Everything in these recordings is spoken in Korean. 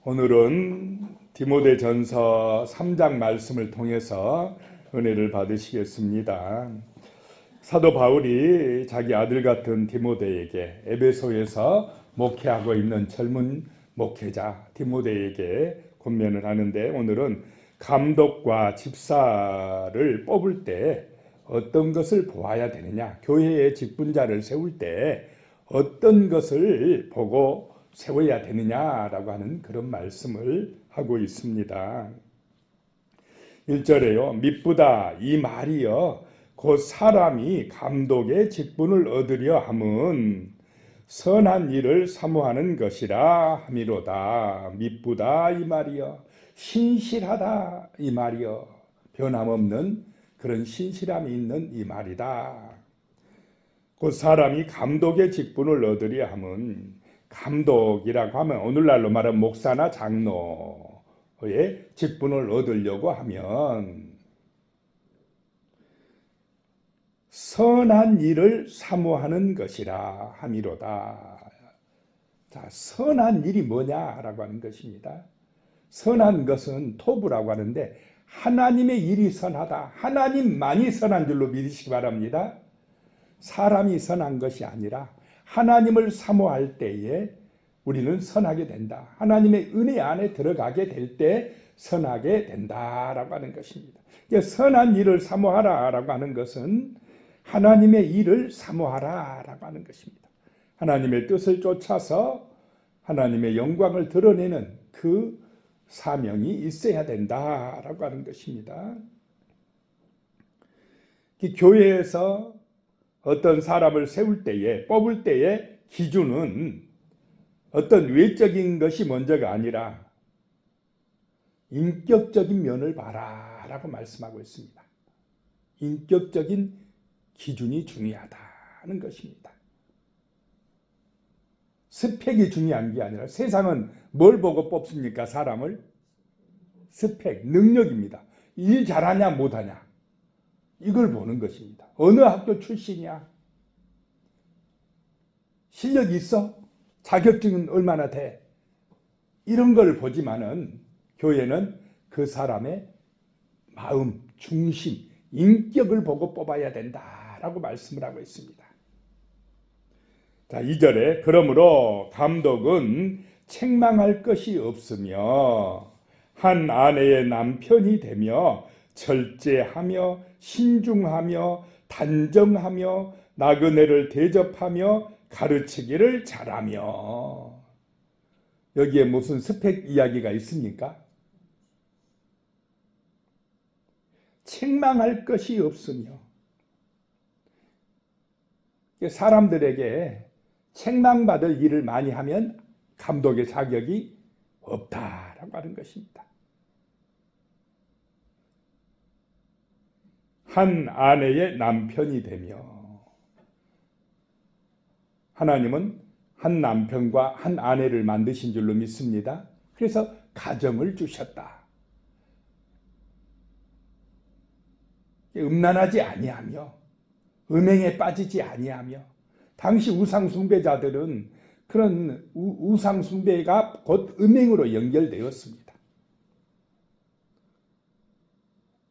오늘은 디모데전서 3장 말씀을 통해서 은혜를 받으시겠습니다. 사도 바울이 자기 아들 같은 디모데에게 에베소에서 목회하고 있는 젊은 목회자 디모데에게 권면을 하는데, 오늘은 감독과 집사를 뽑을 때 어떤 것을 보아야 되느냐, 교회의 직분자를 세울 때 어떤 것을 보고 세워야 되느냐라고 하는 그런 말씀을 하고 있습니다. 1절에요. 미쁘다 이 말이여 곧 사람이 감독의 직분을 얻으려 함은 선한 일을 사모하는 것이라 함이로다. 미쁘다 이 말이여, 신실하다 이 말이여, 변함없는 그런 신실함이 있는 이 말이다. 곧 사람이 감독의 직분을 얻으려 함은, 감독이라고 하면 오늘날로 말하면 목사나 장로의 직분을 얻으려고 하면 선한 일을 사모하는 것이라 함이로다. 자, 선한 일이 뭐냐라고 하는 것입니다. 선한 것은 토부라고 하는데, 하나님의 일이 선하다, 하나님만이 선한 줄로 믿으시기 바랍니다. 사람이 선한 것이 아니라 하나님을 사모할 때에 우리는 선하게 된다. 하나님의 은혜 안에 들어가게 될 때 선하게 된다라고 하는 것입니다. 선한 일을 사모하라라고 하는 것은 하나님의 일을 사모하라라고 하는 것입니다. 하나님의 뜻을 쫓아서 하나님의 영광을 드러내는 그 사명이 있어야 된다라고 하는 것입니다. 교회에서 어떤 사람을 세울 때에, 뽑을 때의 기준은 어떤 외적인 것이 먼저가 아니라 인격적인 면을 봐라 라고 말씀하고 있습니다. 인격적인 기준이 중요하다는 것입니다. 스펙이 중요한 게 아니라, 세상은 뭘 보고 뽑습니까? 사람을? 스펙, 능력입니다. 일 잘하냐 못하냐, 이걸 보는 것입니다. 어느 학교 출신이야? 실력이 있어? 자격증은 얼마나 돼? 이런 걸 보지만은 교회는 그 사람의 마음, 중심, 인격을 보고 뽑아야 된다라고 말씀을 하고 있습니다. 자, 2절에 그러므로 감독은 책망할 것이 없으며 한 아내의 남편이 되며 절제하며 신중하며 단정하며 나그네를 대접하며 가르치기를 잘하며. 여기에 무슨 스펙 이야기가 있습니까? 책망할 것이 없으며. 사람들에게 책망받을 일을 많이 하면 감독의 자격이 없다라고 하는 것입니다. 한 아내의 남편이 되며, 하나님은 한 남편과 한 아내를 만드신 줄로 믿습니다. 그래서 가정을 주셨다. 음란하지 아니하며 음행에 빠지지 아니하며. 당시 우상 숭배자들은 그런 우상 숭배가 곧 음행으로 연결되었습니다.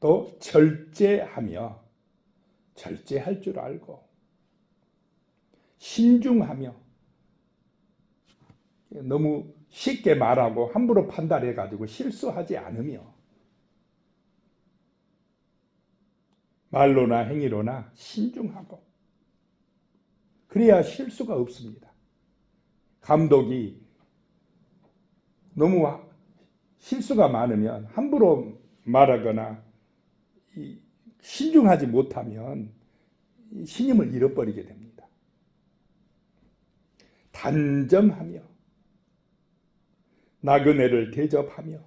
또 절제하며, 절제할 줄 알고, 신중하며, 너무 쉽게 말하고 함부로 판단해가지고 실수하지 않으며, 말로나 행위로나 신중하고, 그래야 실수가 없습니다. 감독이 너무 실수가 많으면, 함부로 말하거나 신중하지 못하면 신임을 잃어버리게 됩니다. 단정하며, 나그네를 대접하며,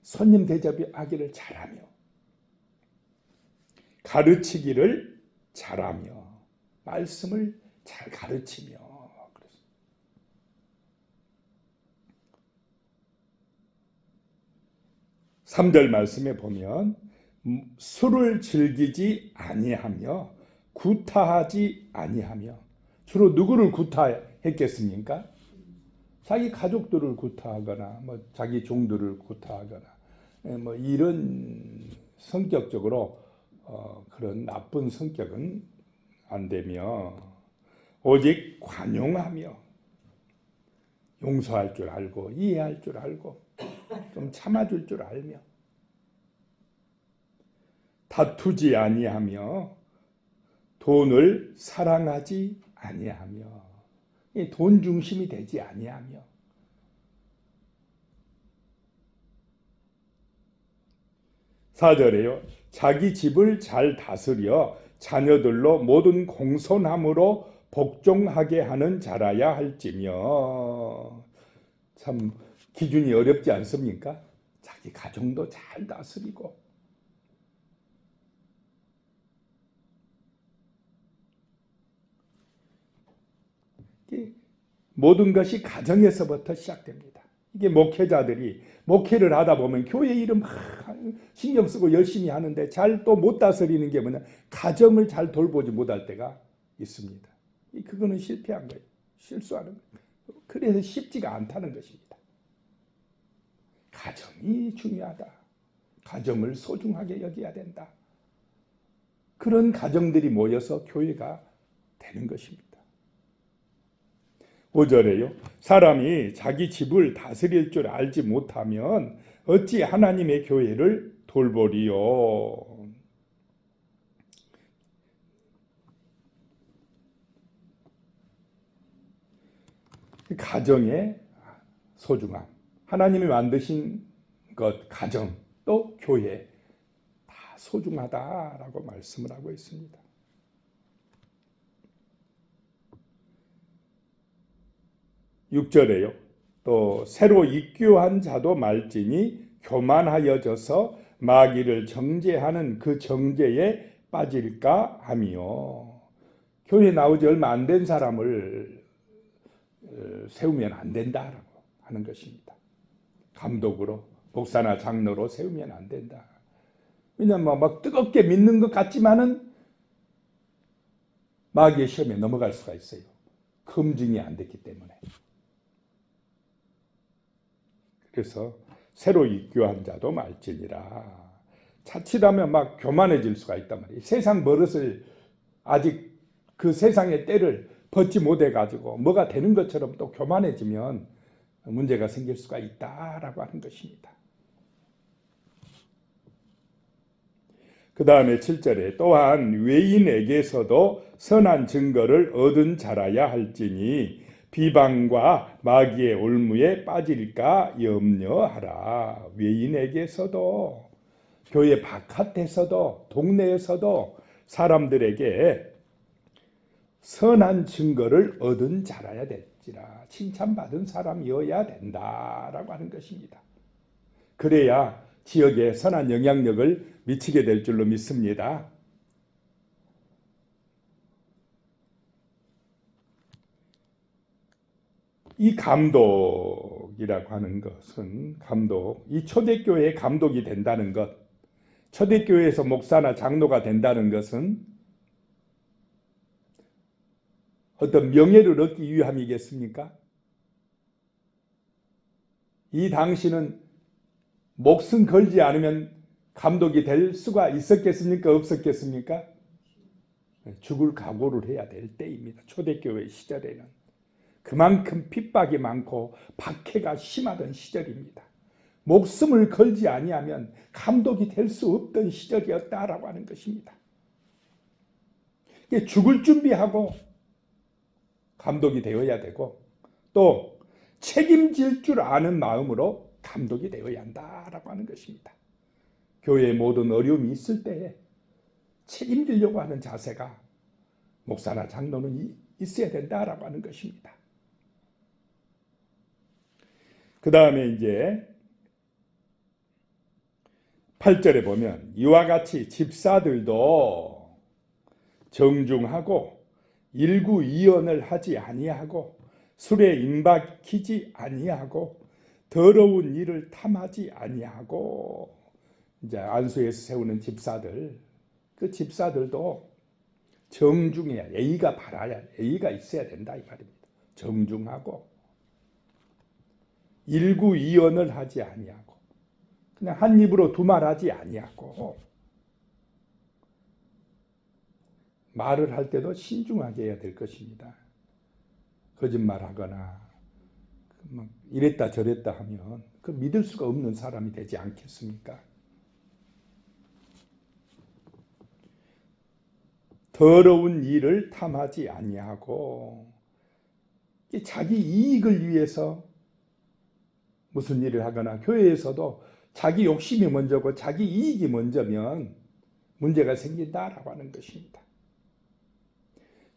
손님 대접하기를 잘하며, 가르치기를 잘하며, 말씀을 잘 가르치며. 3절 말씀에 보면 술을 즐기지 아니하며 구타하지 아니하며. 주로 누구를 구타했겠습니까? 자기 가족들을 구타하거나 뭐 자기 종들을 구타하거나 뭐 이런 성격적으로 그런 나쁜 성격은 안 되며 오직 관용하며 용서할 줄 알고 이해할 줄 알고 좀 참아줄 줄 알며 다투지 아니하며 돈을 사랑하지 아니하며 돈 중심이 되지 아니하며 4절에요. 자기 집을 잘 다스려 자녀들로 모든 공손함으로 복종하게 하는 자라야 할지며. 참 기준이 어렵지 않습니까? 자기 가정도 잘 다스리고 모든 것이 가정에서부터 시작됩니다. 이게 목회자들이 목회를 하다 보면 교회 일을 막 신경 쓰고 열심히 하는데 잘 또 못 다스리는 게 뭐냐, 가정을 잘 돌보지 못할 때가 있습니다. 그거는 실패한 거예요. 실수하는 거예요. 그래서 쉽지가 않다는 것입니다. 가정이 중요하다. 가정을 소중하게 여겨야 된다. 그런 가정들이 모여서 교회가 되는 것입니다. 5절에요. 사람이 자기 집을 다스릴 줄 알지 못하면 어찌 하나님의 교회를 돌보리요. 가정의 소중함, 하나님이 만드신 것, 가정, 또 교회 다 소중하다라고 말씀을 하고 있습니다. 6절에요. 또 새로 입교한 자도 말지니 교만하여져서 마귀를 정죄하는 그 정죄에 빠질까 하며. 교회 나오지 얼마 안 된 사람을 세우면 안 된다라고 하는 것입니다. 감독으로 목사나 장로로 세우면 안 된다. 왜냐하면 막 뜨겁게 믿는 것 같지만은 마귀의 시험에 넘어갈 수가 있어요. 검증이 안 됐기 때문에. 그래서 새로 입교한 자도 말지니라. 자칫하면 막 교만해질 수가 있단 말이에요. 세상 버릇을 아직 그 세상의 때를 벗지 못해가지고 뭐가 되는 것처럼 또 교만해지면 문제가 생길 수가 있다라고 하는 것입니다. 그 다음에 7절에 또한 외인에게서도 선한 증거를 얻은 자라야 할지니 비방과 마귀의 올무에 빠질까 염려하라. 외인에게서도, 교회 바깥에서도, 동네에서도 사람들에게 선한 증거를 얻은 자라야 될지라. 칭찬받은 사람이어야 된다라고 하는 것입니다. 그래야 지역에 선한 영향력을 미치게 될 줄로 믿습니다. 이 감독이라고 하는 것은 이 초대교회의 감독이 된다는 것, 초대교회에서 목사나 장로가 된다는 것은 어떤 명예를 얻기 위함이겠습니까? 이 당시는 목숨 걸지 않으면 감독이 될 수가 있었겠습니까? 없었겠습니까? 죽을 각오를 해야 될 때입니다. 초대교회 시절에는. 그만큼 핍박이 많고 박해가 심하던 시절입니다. 목숨을 걸지 아니하면 감독이 될 수 없던 시절이었다라고 하는 것입니다. 죽을 준비하고 감독이 되어야 되고 또 책임질 줄 아는 마음으로 감독이 되어야 한다라고 하는 것입니다. 교회에 모든 어려움이 있을 때에 책임지려고 하는 자세가 목사나 장로는 있어야 된다라고 하는 것입니다. 그 다음에 이제 8절에 보면 이와 같이 집사들도 정중하고 일구이연을 하지 아니하고 술에 임박히지 아니하고 더러운 일을 탐하지 아니하고. 이제 안수에서 세우는 집사들, 그 집사들도 정중해야, 예의가 있어야 된다 이 말입니다. 정중하고 일구이언을 하지 아니하고 그냥 한 입으로 두 말 하지 아니하고 말을 할 때도 신중하게 해야 될 것입니다. 거짓말하거나 이랬다 저랬다 하면 그 믿을 수가 없는 사람이 되지 않겠습니까? 더러운 일을 탐하지 아니하고 자기 이익을 위해서 무슨 일을 하거나 교회에서도 자기 욕심이 먼저고 자기 이익이 먼저면 문제가 생긴다라고 하는 것입니다.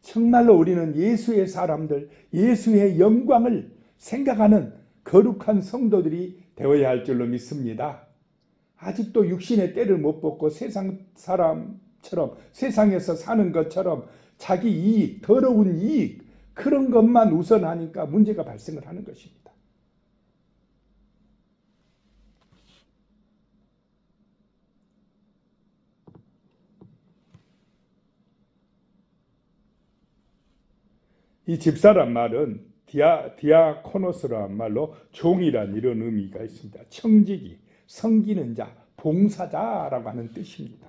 정말로 우리는 예수의 사람들, 예수의 영광을 생각하는 거룩한 성도들이 되어야 할 줄로 믿습니다. 아직도 육신의 때를 못 벗고 세상 사람처럼 세상에서 사는 것처럼 자기 이익, 더러운 이익 그런 것만 우선하니까 문제가 발생을 하는 것입니다. 이 집사란 말은 디아코노스란 말로 종이란 이런 의미가 있습니다. 청지기, 섬기는 자, 봉사자라고 하는 뜻입니다.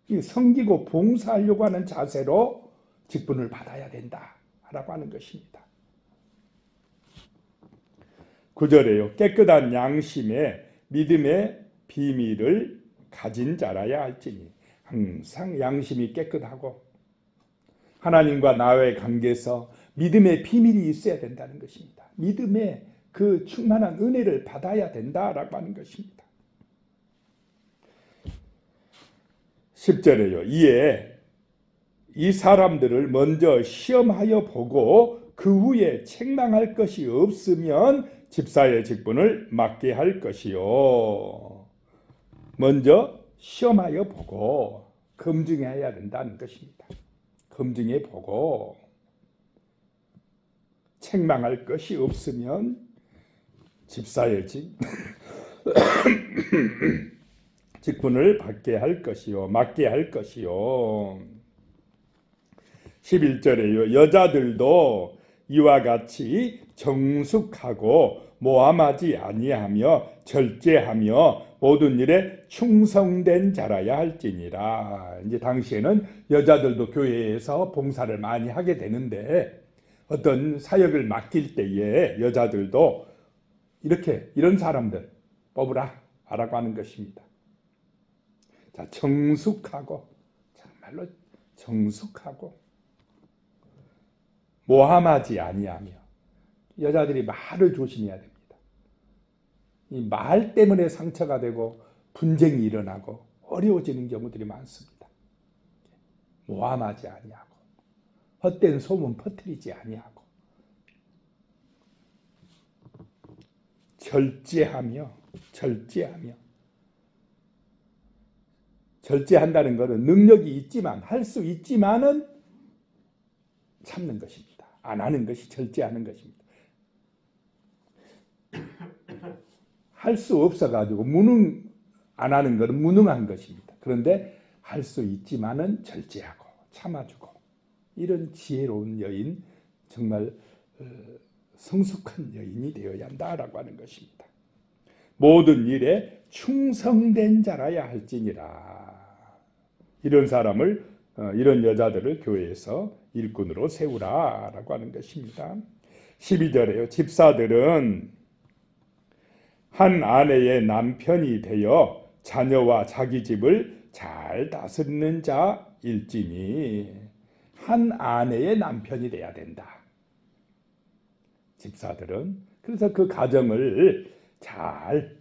이 섬기고 봉사하려고 하는 자세로 직분을 받아야 된다라고 하는 것입니다. 9절에요. 깨끗한 양심에 믿음의 비밀을 가진 자라야 할지니 항상 양심이 깨끗하고 하나님과 나의 관계에서 믿음의 비밀이 있어야 된다는 것입니다. 믿음의 그 충만한 은혜를 받아야 된다라고 하는 것입니다. 10절에요. 이에 이 사람들을 먼저 시험하여 보고 그 후에 책망할 것이 없으면 집사의 직분을 맡게 할 것이요. 먼저 시험하여 보고 검증해야 된다는 것입니다. 검증해 보고 책망할 것이 없으면 집사의 직분을 받게 할 것이요. 맡게 할 것이요. 11절에요. 여자들도 이와 같이 정숙하고 모함하지 아니하며 절제하며 모든 일에 충성된 자라야 할지니라. 이제 당시에는 여자들도 교회에서 봉사를 많이 하게 되는데 어떤 사역을 맡길 때에 여자들도 이런 사람들 뽑으라 라고 하는 것입니다. 자, 정숙하고 정말로 정숙하고 모함하지 아니하며 여자들이 말을 조심해야 됩니다. 이 말 때문에 상처가 되고 분쟁이 일어나고 어려워지는 경우들이 많습니다. 모함하지 아니하고 헛된 소문 퍼뜨리지 아니하고 절제한다는 것은 능력이 있지만 할 수 있지만은 참는 것입니다. 안 하는 것이 절제하는 것입니다. 할 수 없어가지고 안 하는 것은 무능한 것입니다. 그런데 할 수 있지만은 절제하고 참아주고 이런 지혜로운 여인, 정말 성숙한 여인이 되어야 한다라고 하는 것입니다. 모든 일에 충성된 자라야 할지니라. 이런 사람을 이런 여자들을 교회에서 일꾼으로 세우라라고 하는 것입니다. 12절에요. 집사들은 한 아내의 남편이 되어 자녀와 자기 집을 잘 다스리는 자일지니 한 아내의 남편이 돼야 된다. 집사들은 그래서 그 가정을 잘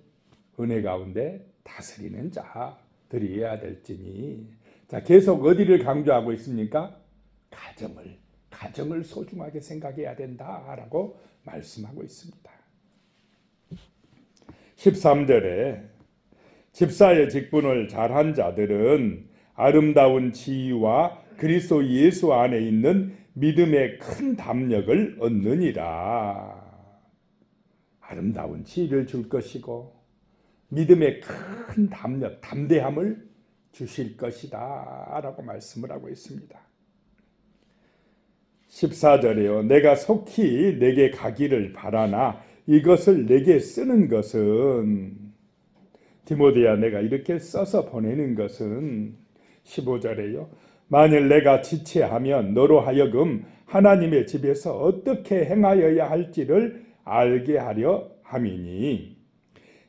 은혜 가운데 다스리는 자들이어야 될지니. 자, 계속 어디를 강조하고 있습니까? 가정을 소중하게 생각해야 된다라고 말씀하고 있습니다. 13절에 집사의 직분을 잘한 자들은 아름다운 지위와 그리스도 예수 안에 있는 믿음의 큰 담력을 얻느니라. 아름다운 지위를 줄 것이고 믿음의 큰 담력, 담대함을 주실 것이다 라고 말씀을 하고 있습니다. 14절에요. 내가 속히 내게 가기를 바라나 이것을 내게 쓰는 것은, 디모데야, 내가 이렇게 써서 보내는 것은 15절에요. 만일 내가 지체하면 너로 하여금 하나님의 집에서 어떻게 행하여야 할지를 알게 하려 함이니,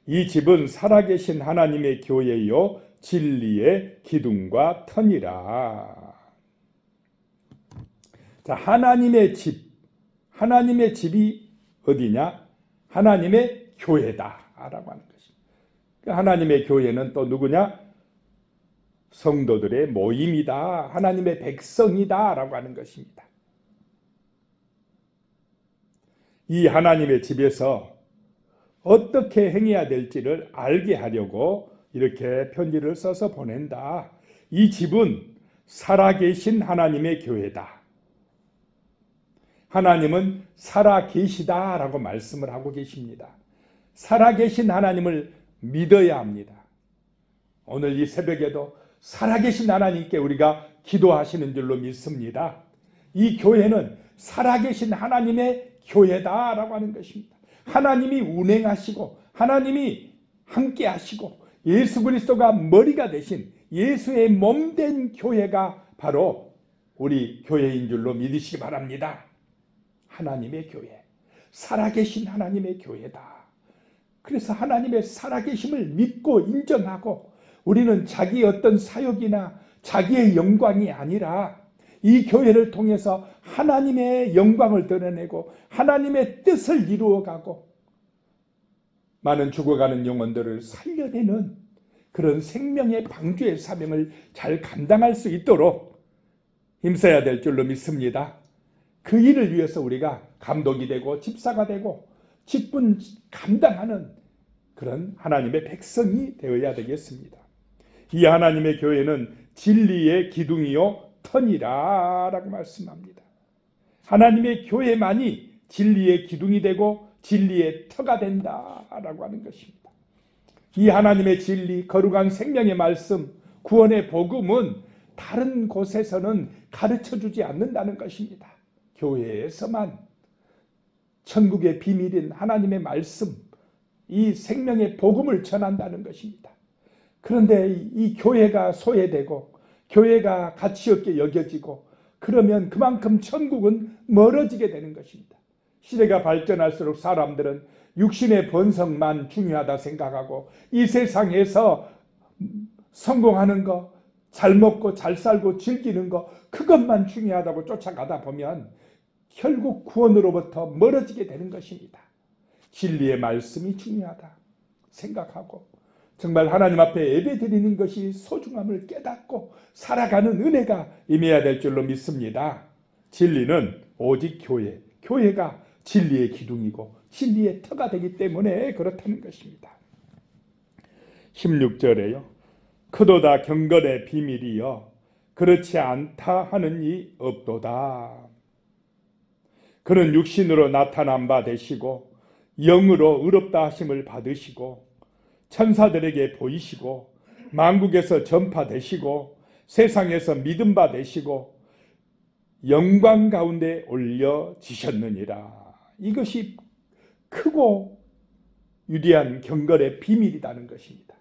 이 집은 살아계신 하나님의 교회요 진리의 기둥과 터니라. 자, 하나님의 집이 어디냐? 하나님의 교회다라고 하는 것입니다. 하나님의 교회는 또 누구냐? 성도들의 모임이다, 하나님의 백성이다라고 하는 것입니다. 이 하나님의 집에서 어떻게 행해야 될지를 알게 하려고 이렇게 편지를 써서 보낸다. 이 집은 살아계신 하나님의 교회다. 하나님은 살아계시다라고 말씀을 하고 계십니다. 살아계신 하나님을 믿어야 합니다. 오늘 이 새벽에도 살아계신 하나님께 우리가 기도하시는 줄로 믿습니다. 이 교회는 살아계신 하나님의 교회다라고 하는 것입니다. 하나님이 운행하시고 하나님이 함께 하시고 예수 그리스도가 머리가 되신 예수의 몸된 교회가 바로 우리 교회인 줄로 믿으시기 바랍니다. 하나님의 교회, 살아계신 하나님의 교회다. 그래서 하나님의 살아계심을 믿고 인정하고, 우리는 자기의 어떤 사역이나 자기의 영광이 아니라 이 교회를 통해서 하나님의 영광을 드러내고 하나님의 뜻을 이루어가고 많은 죽어가는 영혼들을 살려내는 그런 생명의 방주의 사명을 잘 감당할 수 있도록 힘써야 될 줄로 믿습니다. 그 일을 위해서 우리가 감독이 되고 집사가 되고 직분 감당하는 그런 하나님의 백성이 되어야 되겠습니다. 이 하나님의 교회는 진리의 기둥이요 터니라 라고 말씀합니다. 하나님의 교회만이 진리의 기둥이 되고 진리의 터가 된다라고 하는 것입니다. 이 하나님의 진리, 거룩한 생명의 말씀, 구원의 복음은 다른 곳에서는 가르쳐주지 않는다는 것입니다. 교회에서만 천국의 비밀인 하나님의 말씀, 이 생명의 복음을 전한다는 것입니다. 그런데 이 교회가 소외되고 교회가 가치 없게 여겨지고 그러면 그만큼 천국은 멀어지게 되는 것입니다. 시대가 발전할수록 사람들은 육신의 번성만 중요하다 생각하고 이 세상에서 성공하는 거, 잘 먹고 잘 살고 즐기는 거, 그것만 중요하다고 쫓아가다 보면 결국 구원으로부터 멀어지게 되는 것입니다. 진리의 말씀이 중요하다 생각하고 정말 하나님 앞에 예배드리는 것이 소중함을 깨닫고 살아가는 은혜가 임해야 될 줄로 믿습니다. 진리는 오직 교회가 진리의 기둥이고 진리의 터가 되기 때문에 그렇다는 것입니다. 16절에요. 크도다 경건의 비밀이여 그렇지 않다 하는 이 없도다. 그는 육신으로 나타난 바 되시고 영으로 의롭다 하심을 받으시고 천사들에게 보이시고 만국에서 전파되시고 세상에서 믿음 바 되시고 영광 가운데 올려지셨느니라. 이것이 크고 유리한 경건의 비밀이라는 것입니다.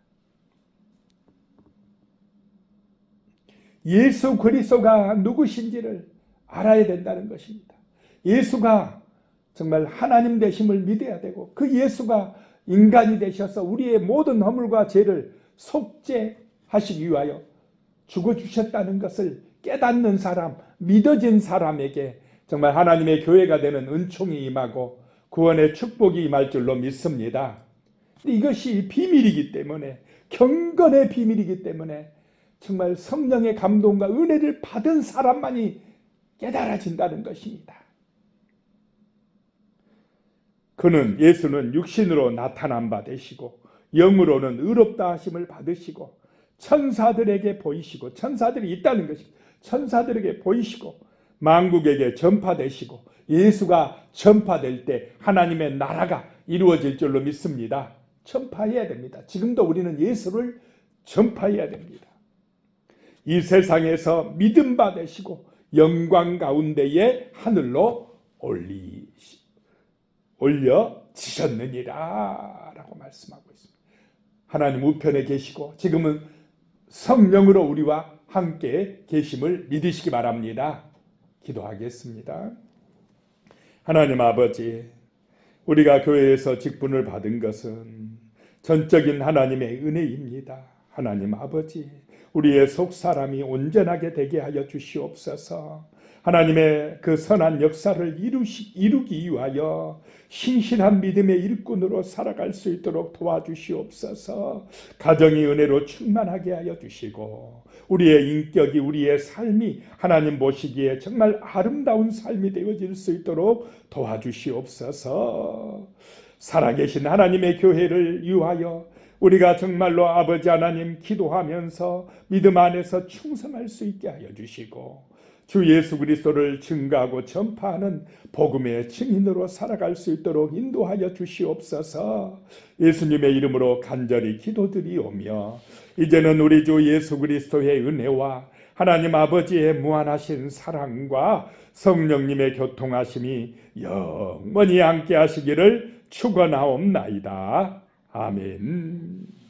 예수 그리스도가 누구신지를 알아야 된다는 것입니다. 예수가 정말 하나님 되심을 믿어야 되고 그 예수가 인간이 되셔서 우리의 모든 허물과 죄를 속죄하시기 위하여 죽어주셨다는 것을 깨닫는 사람, 믿어진 사람에게 정말 하나님의 교회가 되는 은총이 임하고 구원의 축복이 임할 줄로 믿습니다. 이것이 비밀이기 때문에, 경건의 비밀이기 때문에 정말 성령의 감동과 은혜를 받은 사람만이 깨달아진다는 것입니다. 예수는 육신으로 나타난 바 되시고 영으로는 의롭다 하심을 받으시고 천사들에게 보이시고, 천사들이 있다는 것입니다. 천사들에게 보이시고 만국에게 전파되시고 예수가 전파될 때 하나님의 나라가 이루어질 줄로 믿습니다. 전파해야 됩니다. 지금도 우리는 예수를 전파해야 됩니다. 이 세상에서 믿음 받으시고 영광 가운데에 하늘로 올려 지셨느니라 라고 말씀하고 있습니다. 하나님 우편에 계시고 지금은 성령으로 우리와 함께 계심을 믿으시기 바랍니다. 기도하겠습니다. 하나님 아버지, 우리가 교회에서 직분을 받은 것은 전적인 하나님의 은혜입니다. 하나님 아버지, 우리의 속사람이 온전하게 되게 하여 주시옵소서. 하나님의 그 선한 역사를 이루기 위하여 신실한 믿음의 일꾼으로 살아갈 수 있도록 도와주시옵소서. 가정이 은혜로 충만하게 하여 주시고 우리의 인격이, 우리의 삶이 하나님 보시기에 정말 아름다운 삶이 되어질 수 있도록 도와주시옵소서. 살아계신 하나님의 교회를 위하여 우리가 정말로 아버지 하나님 기도하면서 믿음 안에서 충성할 수 있게 하여 주시고 주 예수 그리스도를 증거하고 전파하는 복음의 증인으로 살아갈 수 있도록 인도하여 주시옵소서. 예수님의 이름으로 간절히 기도드리오며 이제는 우리 주 예수 그리스도의 은혜와 하나님 아버지의 무한하신 사랑과 성령님의 교통하심이 영원히 함께 하시기를 축원하옵나이다. 아멘.